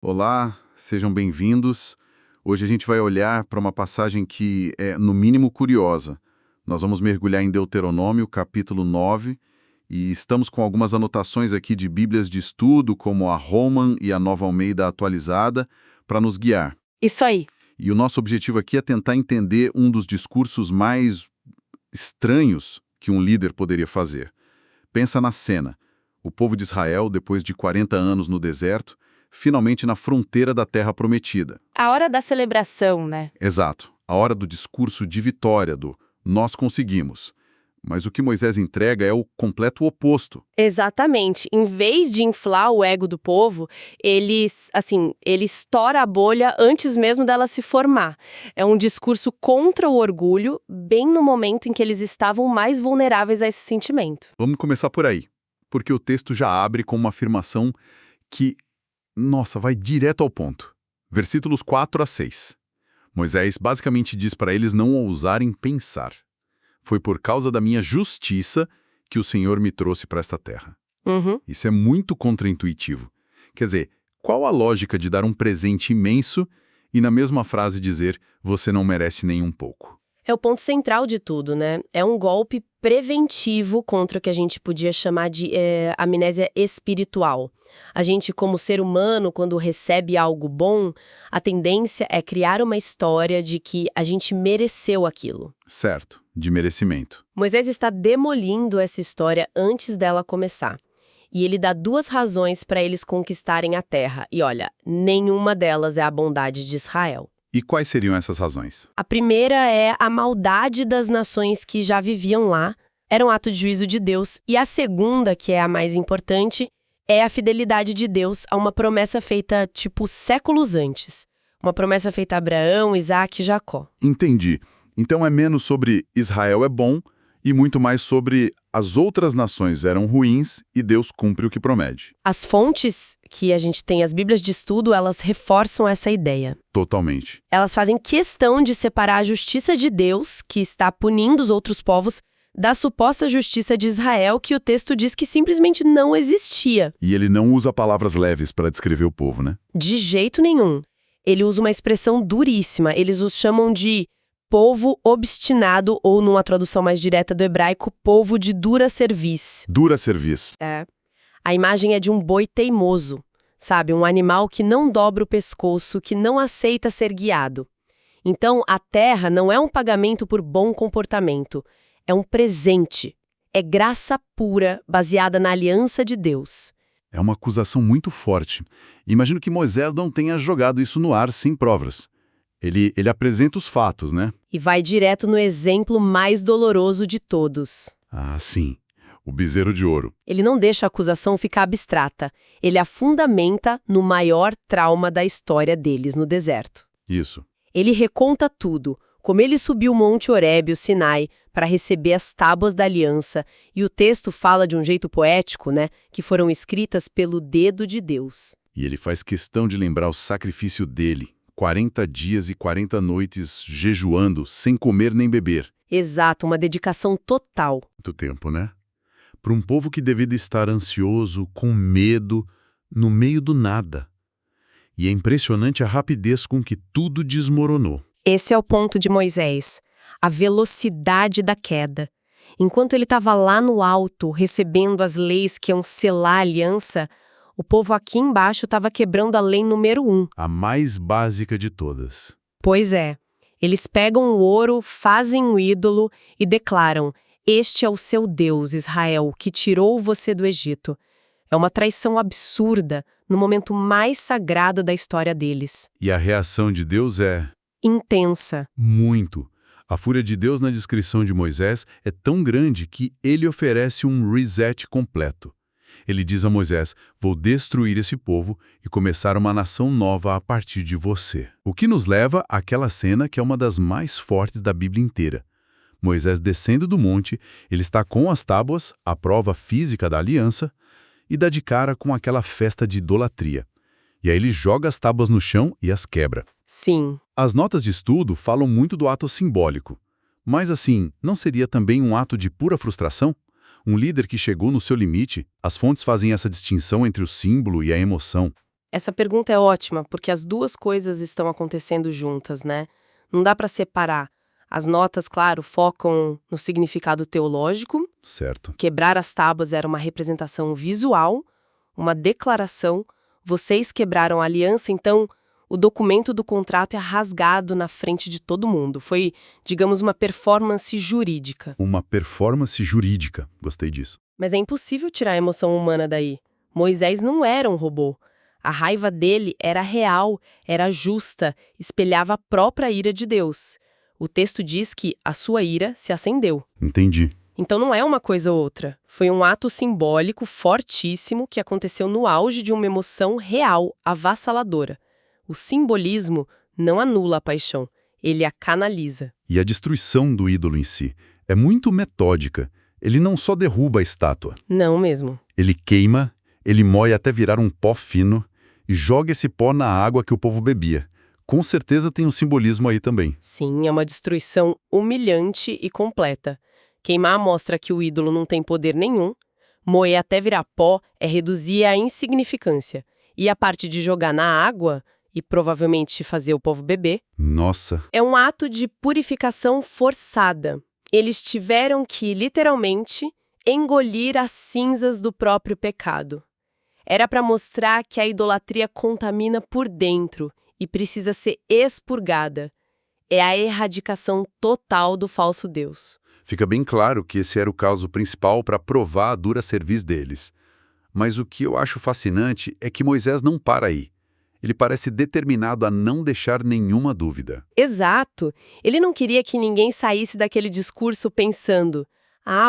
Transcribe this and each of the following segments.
Olá, sejam bem-vindos. Hoje a gente vai olhar para uma passagem que é, no mínimo, curiosa. Nós vamos mergulhar em Deuteronômio, capítulo 9, e estamos com algumas anotações aqui de Bíblias de estudo, como a Roman e a Nova Almeida atualizada, para nos guiar. Isso aí. E o nosso objetivo aqui é tentar entender um dos discursos mais estranhos que um líder poderia fazer. Pensa na cena. O povo de Israel, depois de 40 anos no deserto, finalmente na fronteira da Terra Prometida. A hora da celebração, né? Exato, a hora do discurso de vitória, do nós conseguimos. Mas o que Moisés entrega é o completo oposto. Exatamente. Em vez de inflar o ego do povo, ele estoura a bolha antes mesmo dela se formar. É um discurso contra o orgulho, bem no momento em que eles estavam mais vulneráveis a esse sentimento. Vamos começar por aí, porque o texto já abre com uma afirmação que, nossa, vai direto ao ponto. Versículos 4 a 6. Moisés basicamente diz para eles não ousarem pensar. Foi por causa da minha justiça que o Senhor me trouxe para esta terra. Isso é muito contraintuitivo. Quer dizer, qual a lógica de dar um presente imenso e na mesma frase dizer você não merece nem um pouco? É o ponto central de tudo, né? É um golpe preventivo contra o que a gente podia chamar de amnésia espiritual. A gente, como ser humano, quando recebe algo bom, a tendência é criar uma história de que a gente mereceu aquilo. Certo, de merecimento. Moisés está demolindo essa história antes dela começar. E ele dá duas razões para eles conquistarem a terra. E olha, nenhuma delas é a bondade de Israel. E quais seriam essas razões? A primeira é a maldade das nações que já viviam lá, era um ato de juízo de Deus. E a segunda, que é a mais importante, é a fidelidade de Deus a uma promessa feita, séculos antes. Uma promessa feita a Abraão, Isaac e Jacó. Entendi. Então é menos sobre Israel é bom e muito mais sobre as outras nações eram ruins e Deus cumpre o que promete. As fontes que a gente tem, as Bíblias de estudo, elas reforçam essa ideia. Totalmente. Elas fazem questão de separar a justiça de Deus, que está punindo os outros povos, da suposta justiça de Israel, que o texto diz que simplesmente não existia. E ele não usa palavras leves para descrever o povo, né? De jeito nenhum. Ele usa uma expressão duríssima. Eles os chamam de povo obstinado, ou numa tradução mais direta do hebraico, povo de dura cerviz. Dura cerviz. É. A imagem é de um boi teimoso, sabe? Um animal que não dobra o pescoço, que não aceita ser guiado. Então, a terra não é um pagamento por bom comportamento, é um presente. É graça pura, baseada na aliança de Deus. É uma acusação muito forte. Imagino que Moisés não tenha jogado isso no ar sem provas. Ele apresenta os fatos, né? E vai direto no exemplo mais doloroso de todos. Ah, sim. O bezerro de ouro. Ele não deixa a acusação ficar abstrata. Ele a fundamenta no maior trauma da história deles no deserto. Isso. Ele reconta tudo, como ele subiu o Monte Horebe, o Sinai, para receber as tábuas da aliança, e o texto fala de um jeito poético, né, que foram escritas pelo dedo de Deus. E ele faz questão de lembrar o sacrifício dele. 40 dias e 40 noites jejuando, sem comer nem beber. Exato, uma dedicação total. Muito tempo, né? Para um povo que deveria estar ansioso, com medo, no meio do nada. E é impressionante a rapidez com que tudo desmoronou. Esse é o ponto de Moisés, a velocidade da queda. Enquanto ele estava lá no alto, recebendo as leis que iam selar a aliança, o povo aqui embaixo estava quebrando a lei número 1. A mais básica de todas. Pois é. Eles pegam o ouro, fazem um ídolo e declaram: "Este é o seu Deus, Israel, que tirou você do Egito." É uma traição absurda no momento mais sagrado da história deles. E a reação de Deus é... Intensa. muito. A fúria de Deus na descrição de Moisés é tão grande que ele oferece um reset completo. Ele diz a Moisés, vou destruir esse povo e começar uma nação nova a partir de você. O que nos leva àquela cena que é uma das mais fortes da Bíblia inteira. Moisés descendo do monte, ele está com as tábuas, a prova física da aliança, e dá de cara com aquela festa de idolatria. E aí ele joga as tábuas no chão e as quebra. Sim. As notas de estudo falam muito do ato simbólico. Mas assim, não seria também um ato de pura frustração? Um líder que chegou no seu limite, as fontes fazem essa distinção entre o símbolo e a emoção. Essa pergunta é ótima, porque as duas coisas estão acontecendo juntas, né? Não dá para separar. As notas, claro, focam no significado teológico. Certo. Quebrar as tábuas era uma representação visual, uma declaração. Vocês quebraram a aliança, então o documento do contrato é rasgado na frente de todo mundo. Foi, digamos, uma performance jurídica. Uma performance jurídica. Gostei disso. Mas é impossível tirar a emoção humana daí. Moisés não era um robô. A raiva dele era real, era justa, espelhava a própria ira de Deus. O texto diz que a sua ira se acendeu. Entendi. Então não é uma coisa ou outra. Foi um ato simbólico fortíssimo que aconteceu no auge de uma emoção real, avassaladora. O simbolismo não anula a paixão, ele a canaliza. E a destruição do ídolo em si é muito metódica. Ele não só derruba a estátua. Não mesmo. Ele queima, ele moe até virar um pó fino e joga esse pó na água que o povo bebia. Com certeza tem um simbolismo aí também. Sim, é uma destruição humilhante e completa. Queimar mostra que o ídolo não tem poder nenhum. Moer até virar pó é reduzir a insignificância. E a parte de jogar na água, e provavelmente fazer o povo beber, Nossa, é um ato de purificação forçada. Eles tiveram que, literalmente, engolir as cinzas do próprio pecado. Era para mostrar que a idolatria contamina por dentro e precisa ser expurgada. É a erradicação total do falso Deus. fica bem claro que esse era o caso principal para provar a dura cerviz deles. Mas o que eu acho fascinante é que Moisés não para aí. Ele parece determinado a não deixar nenhuma dúvida. Exato. Ele não queria que ninguém saísse daquele discurso pensando: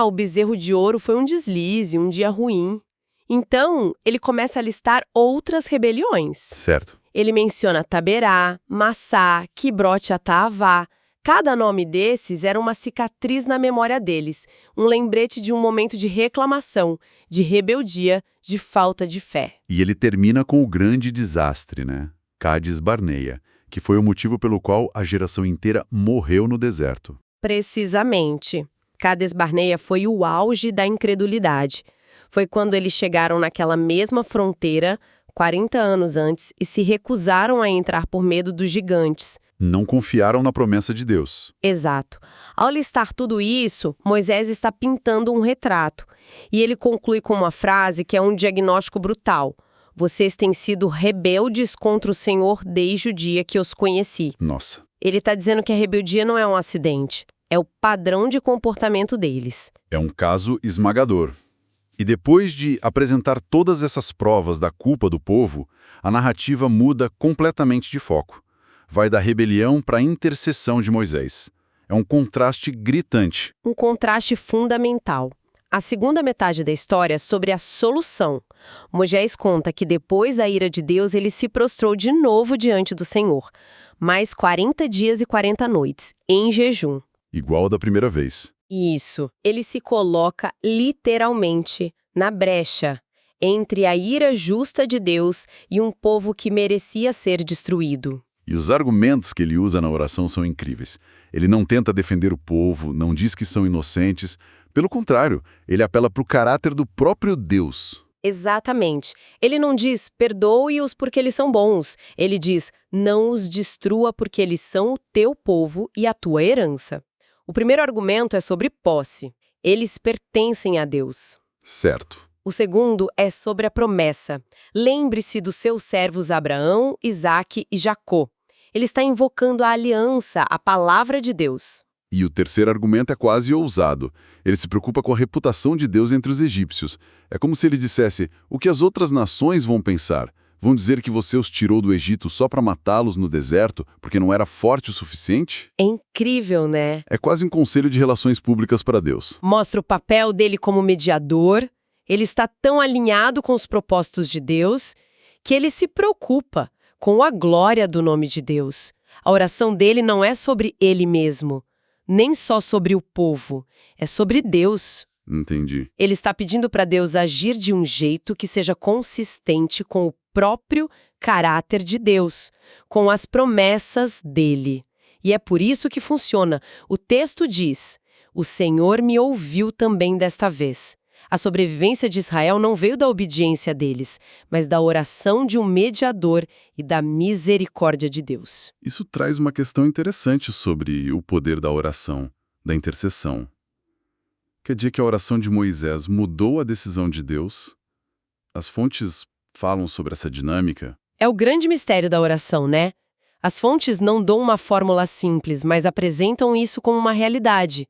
o bezerro de ouro foi um deslize, um dia ruim. Então, ele começa a listar outras rebeliões. Certo. Ele menciona Taberá, Massá, Quibrote Ataavá. Cada nome desses era uma cicatriz na memória deles, um lembrete de um momento de reclamação, de rebeldia, de falta de fé. E ele termina com o grande desastre, né? Cádiz Barneia, que foi o motivo pelo qual a geração inteira morreu no deserto. Precisamente. Cades Barneia foi o auge da incredulidade. Foi quando eles chegaram naquela mesma fronteira, 40 anos antes, e se recusaram a entrar por medo dos gigantes. Não confiaram na promessa de Deus. Exato. Ao listar tudo isso, Moisés está pintando um retrato. E ele conclui com uma frase que é um diagnóstico brutal. Vocês têm sido rebeldes contra o Senhor desde o dia que os conheci. Nossa. Ele está dizendo que a rebeldia não é um acidente. É o padrão de comportamento deles. É um caso esmagador. E depois de apresentar todas essas provas da culpa do povo, a narrativa muda completamente de foco. Vai da rebelião para a intercessão de Moisés. É um contraste gritante. Um contraste fundamental. A segunda metade da história é sobre a solução. Moisés conta que depois da ira de Deus, ele se prostrou de novo diante do Senhor. Mais 40 dias e 40 noites, em jejum. Igual da primeira vez. Isso. Ele se coloca literalmente na brecha entre a ira justa de Deus e um povo que merecia ser destruído. E os argumentos que ele usa na oração são incríveis. Ele não tenta defender o povo, não diz que são inocentes. Pelo contrário, ele apela para o caráter do próprio Deus. Exatamente. Ele não diz, perdoe-os porque eles são bons. Ele diz, não os destrua porque eles são o teu povo e a tua herança. O primeiro argumento é sobre posse. Eles pertencem a Deus. Certo. O segundo é sobre a promessa. Lembre-se dos seus servos Abraão, Isaque e Jacó. Ele está invocando a aliança, a palavra de Deus. E o terceiro argumento é quase ousado. Ele se preocupa com a reputação de Deus entre os egípcios. É como se ele dissesse, o que as outras nações vão pensar? Vão dizer que você os tirou do Egito só para matá-los no deserto, porque não era forte o suficiente? É incrível, né? É quase um conselho de relações públicas para Deus. Mostra o papel dele como mediador. Ele está tão alinhado com os propósitos de Deus que ele se preocupa com a glória do nome de Deus. A oração dele não é sobre ele mesmo, nem só sobre o povo, é sobre Deus. Entendi. Ele está pedindo para Deus agir de um jeito que seja consistente com o próprio caráter de Deus, com as promessas dele. E é por isso que funciona. O texto diz, o Senhor me ouviu também desta vez. A sobrevivência de Israel não veio da obediência deles, mas da oração de um mediador e da misericórdia de Deus. Isso traz uma questão interessante sobre o poder da oração, da intercessão. Quer dizer que a oração de Moisés mudou a decisão de Deus? As fontes falam sobre essa dinâmica? É o grande mistério da oração, né? As fontes não dão uma fórmula simples, mas apresentam isso como uma realidade.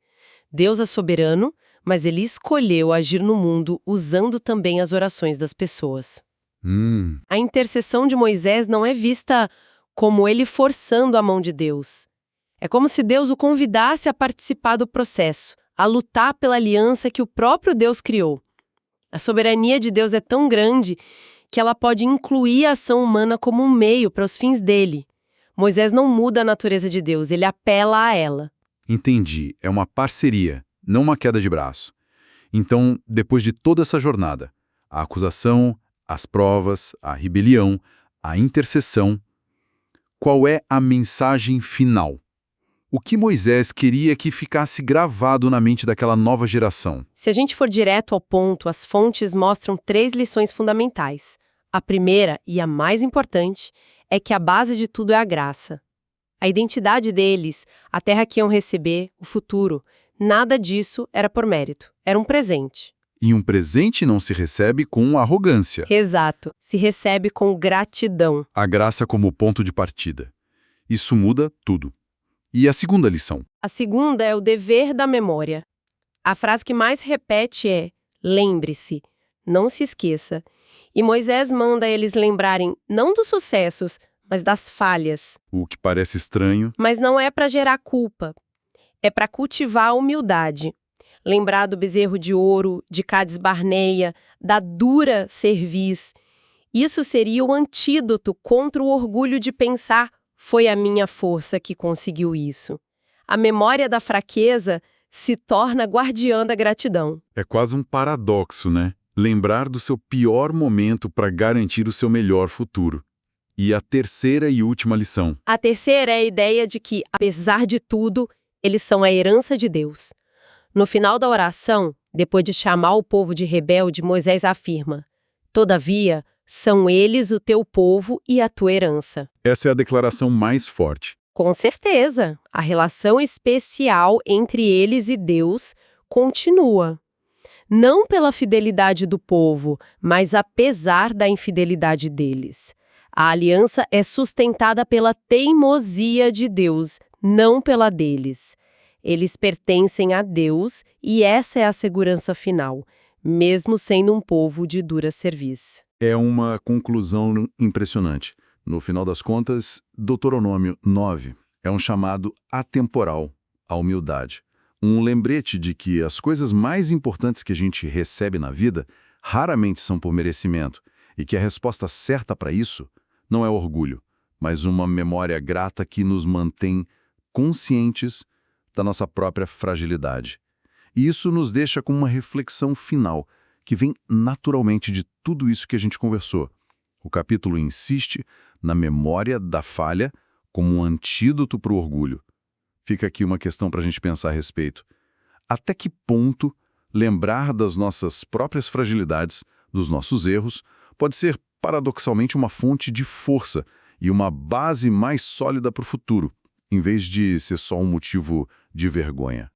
Deus é soberano, mas ele escolheu agir no mundo usando também as orações das pessoas. A intercessão de Moisés não é vista como ele forçando a mão de Deus. É como se Deus o convidasse a participar do processo, a lutar pela aliança que o próprio Deus criou. A soberania de Deus é tão grande que ela pode incluir a ação humana como um meio para os fins dele. Moisés não muda a natureza de Deus, ele apela a ela. Entendi. É uma parceria, não uma queda de braço. Então, depois de toda essa jornada, a acusação, as provas, a rebelião, a intercessão, qual é a mensagem final? O que Moisés queria que ficasse gravado na mente daquela nova geração? Se a gente for direto ao ponto, as fontes mostram 3 lições fundamentais. A primeira, e a mais importante, é que a base de tudo é a graça. A identidade deles, a terra que iam receber, o futuro, nada disso era por mérito, era um presente. E um presente não se recebe com arrogância. Exato, se recebe com gratidão. A graça como ponto de partida. Isso muda tudo. E a segunda lição? A segunda é o dever da memória. A frase que mais repete é: lembre-se, não se esqueça. E Moisés manda eles lembrarem não dos sucessos, mas das falhas. O que parece estranho. Mas não é para gerar culpa. É para cultivar a humildade. Lembrar do bezerro de ouro, de Cades Barneia, da dura cerviz. Isso seria o antídoto contra o orgulho de pensar: foi a minha força que conseguiu isso. A memória da fraqueza se torna guardiã da gratidão. É quase um paradoxo, né? Lembrar do seu pior momento para garantir o seu melhor futuro. E a terceira e última lição. A terceira é a ideia de que, apesar de tudo, eles são a herança de Deus. No final da oração, depois de chamar o povo de rebelde, Moisés afirma: todavia, são eles o teu povo e a tua herança. Essa é a declaração mais forte. Com certeza, a relação especial entre eles e Deus continua. Não pela fidelidade do povo, mas apesar da infidelidade deles. A aliança é sustentada pela teimosia de Deus, não pela deles. Eles pertencem a Deus e essa é a segurança final, mesmo sendo um povo de dura cerviz. É uma conclusão impressionante. No final das contas, Deuteronômio 9 é um chamado atemporal à humildade. Um lembrete de que as coisas mais importantes que a gente recebe na vida raramente são por merecimento e que a resposta certa para isso não é orgulho, mas uma memória grata que nos mantém conscientes da nossa própria fragilidade. E isso nos deixa com uma reflexão final que vem naturalmente de tudo isso que a gente conversou. O capítulo insiste na memória da falha como um antídoto para o orgulho. Fica aqui uma questão para a gente pensar a respeito. Até que ponto lembrar das nossas próprias fragilidades, dos nossos erros, pode ser paradoxalmente uma fonte de força e uma base mais sólida para o futuro, em vez de ser só um motivo de vergonha?